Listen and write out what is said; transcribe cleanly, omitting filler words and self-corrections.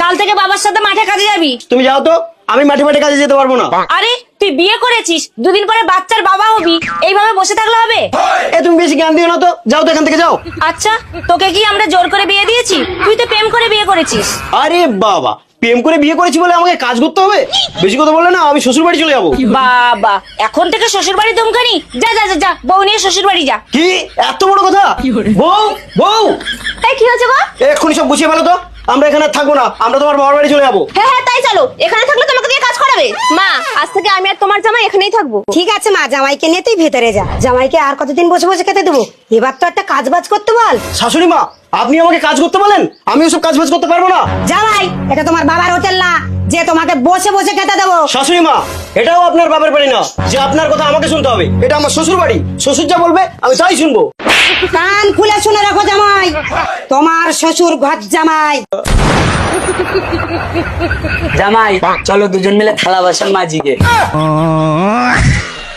কাল থেকে বাবার সাথে মাঠে কাজে যাবি। তুমি যাও তো, আমি মাঠে মাঠে কাজে যেতে পারবো না। আরে তুই বিয়ে করেছিস, দুদিন পরে বাচ্চার বাবা হবি, এইভাবে বসে থাকলে হবে? এ তুমি বেশি জ্ঞান দিও না তো, যাও তো এখান থেকে যাও। আচ্ছা, তোকে কি আমরা জোর করে বিয়ে দিয়েছি? তুই তো প্রেম করে বিয়ে করেছিস। আরে বাবা, প্রেম করে বিয়ে করেছি বলে আমাকে কাজ করতে হবে? বেশি কথা বললে না, আমি শ্বশুর বাড়ি চলে যাবো। বাবা, এখন থেকে শ্বশুর বাড়ি ধমকানি? যা যা যা যা, বউ নিয়ে শ্বশুর বাড়ি যা। কি এত বড় কথা? বউ বউ, এই কি হয়েছে গো? এক্ষুনি সব গুছিয়ে ফেলো তো, আমরা এখানে আর থাকবো না, আমরা তোমার বাবার বাড়ি চলে যাবো। হ্যাঁ হ্যাঁ তাই চলো, এখানে থাকলে তোমাকে দিয়ে কাজ করাবে। মা, আজ থেকে আমি আর তোমার জামাই এখানেই থাকবো। ঠিক আছে মা, জামাইকে নিয়ে তুই ভেতরে যা। জামাইকে আর কতদিন বসে বসে খেতে দেবো? এবার তো একটা কাজ বাজ করতে বল। শাশুড়ি মা, আপনি আমাকে কাজ করতে বলেন? আমি ওসব কাজ বাজ করতে পারবো না। জামাই, এটা তোমার বাবার হোটেল না যে তোমাকে বসে বসে খেতে দেবো। শাশুড়ি মা, এটাও আপনার বাবার বাড়ি না যে আপনার কথা আমাকে শুনতে হবে। এটা আমার শ্বশুর বাড়ি, শ্বশুর যা বলবে আমি তাই শুনবো। কান খুলে শুনে রাখো জামাই, তোমার শ্বশুর ঘর জামাই। জামাই চলো দুজন মিলে থালা বাসন মাজিকে।